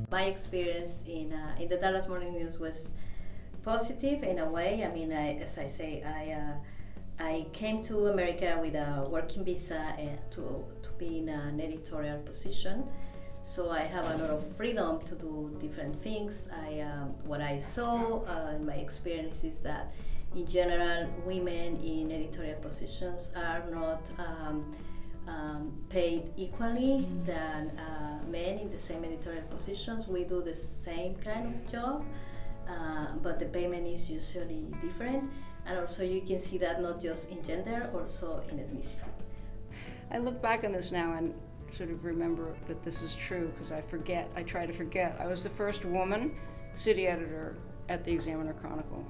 My experience in the Dallas Morning News was positive in a way. I mean, as I say, I came to America with a working visa to be in an editorial position. So I have a lot of freedom to do different things. What I saw in my experience is that in general, women in editorial positions are not paid equally than men in the same editorial positions. We do the same kind of job, but the payment is usually different. And also you can see that not just in gender, also in ethnicity. I look back on this now and sort of remember that this is true because I try to forget. I was the first woman city editor at the Examiner Chronicle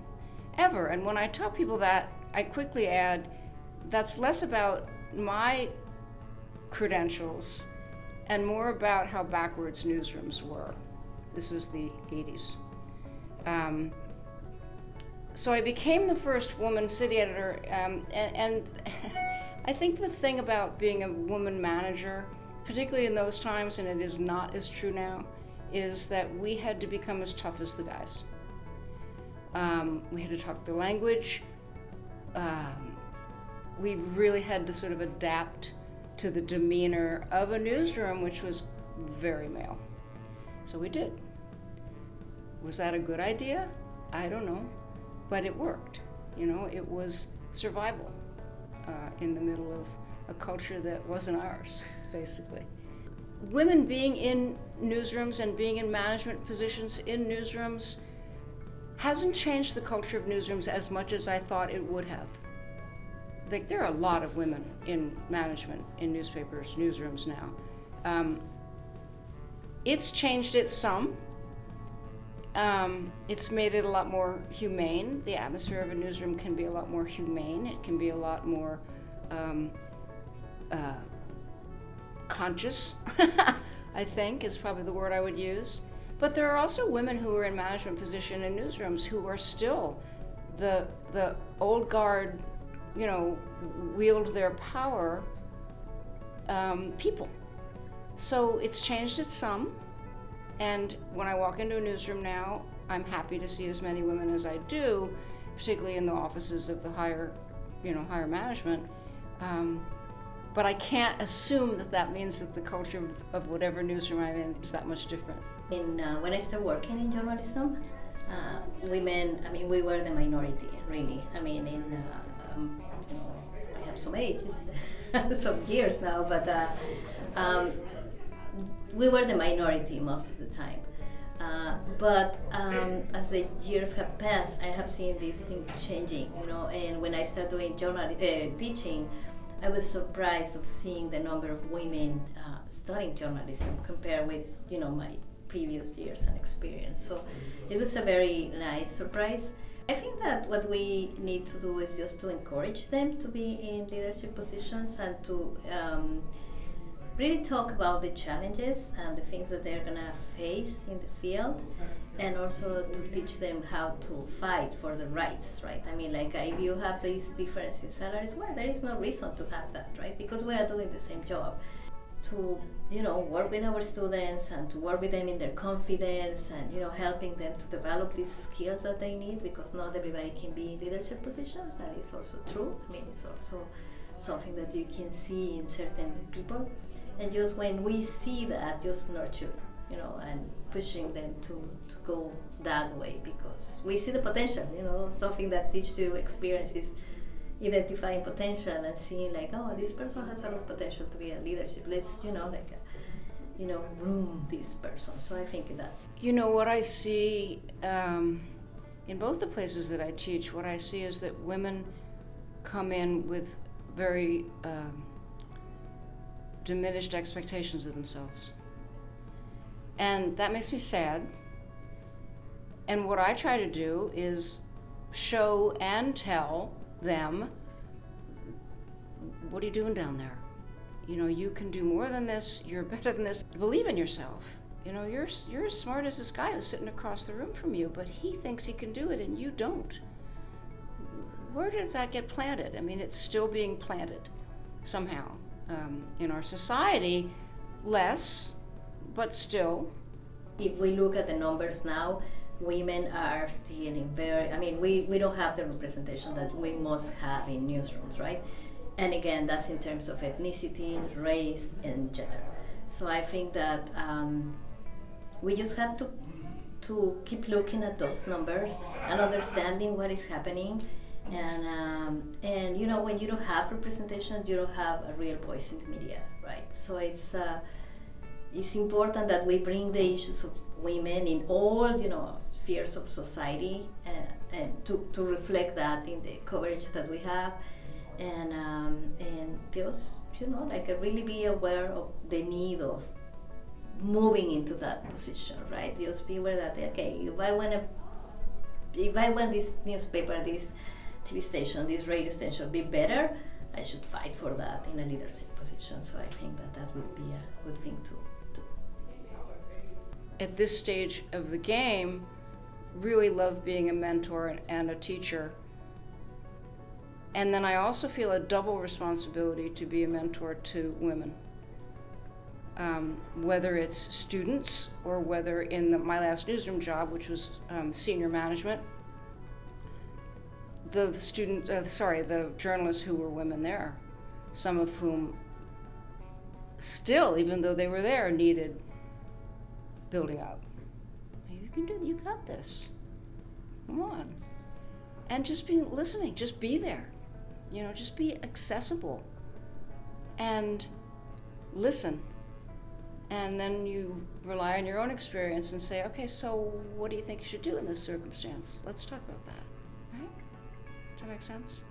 ever. And when I tell people that, I quickly add, that's less about my credentials and more about how backwards newsrooms were. This is the 80s. So I became the first woman city editor, and I think the thing about being a woman manager, particularly in those times, and it is not as true now, is that we had to become as tough as the guys. We had to talk their language. We really had to sort of adapt to the demeanor of a newsroom, which was very male. So we did. Was that a good idea? I don't know. But it worked. It was survival in the middle of a culture that wasn't ours, basically. Women being in newsrooms and being in management positions in newsrooms hasn't changed the culture of newsrooms as much as I thought it would have. There are a lot of women in management in newspapers, newsrooms now. It's changed it some. It's made it a lot more humane. The atmosphere of a newsroom can be a lot more humane. It can be a lot more conscious, I think is probably the word I would use. But there are also women who are in management position in newsrooms who are still the old guard, wield their power people. So it's changed it some. And when I walk into a newsroom now, I'm happy to see as many women as I do, particularly in the offices of the higher management. But I can't assume that means that the culture of whatever newsroom I'm in is that much different. When I started working in journalism, women, we were the minority, really. I have some ages, some years now, but we were the minority most of the time. But as the years have passed, I have seen this thing changing, and when I started doing teaching, I was surprised of seeing the number of women studying journalism compared with, my previous years and experience. So it was a very nice surprise. I think that what we need to do is just to encourage them to be in leadership positions and to really talk about the challenges and the things that they're gonna face in the field, and also to teach them how to fight for the rights, right? If you have these differences in salaries, well, there is no reason to have that, right? Because we are doing the same job. To, work with our students and to work with them in their confidence and, helping them to develop these skills that they need, because not everybody can be in leadership positions. That is also true. It's also something that you can see in certain people. And just when we see that, just nurture, and pushing them to go that way, because we see the potential, something that teach you experience is identifying potential and seeing this person has a lot of potential to be in leadership. Let's, groom this person. So I think that's... What I see in both the places that I teach, what I see is that women come in with very diminished expectations of themselves. And that makes me sad. And what I try to do is show and tell them, what are you doing down there? You can do more than this, you're better than this. Believe in yourself. You're as smart as this guy who's sitting across the room from you, but he thinks he can do it and you don't. Where does that get planted? It's still being planted somehow. In our society, less, but still, if we look at the numbers now, women are still in we don't have the representation that we must have in newsrooms, right? And again, that's in terms of ethnicity, race, and gender. So I think that we just have to keep looking at those numbers and understanding what is happening. And you know, when you don't have representation, you don't have a real voice in the media, right? So it's important that we bring the issues of women in all, you know, spheres of society, and to reflect that in the coverage that we have, and just, you know, like really be aware of the need of moving into that position, right? Just be aware that, okay, if I want this newspaper, this TV station, this radio station be better, I should fight for that in a leadership position. So I think that would be a good thing to do. At this stage of the game, really love being a mentor and a teacher. And then I also feel a double responsibility to be a mentor to women. Whether it's students or whether in my last newsroom job, which was senior management, the journalists who were women there, some of whom still, even though they were there, needed building up. You can do it, you got this. Come on. And just be listening, just be there. You know, just be accessible and listen. And then you rely on your own experience and say, okay, so what do you think you should do in this circumstance? Let's talk about that, right? Does that make sense?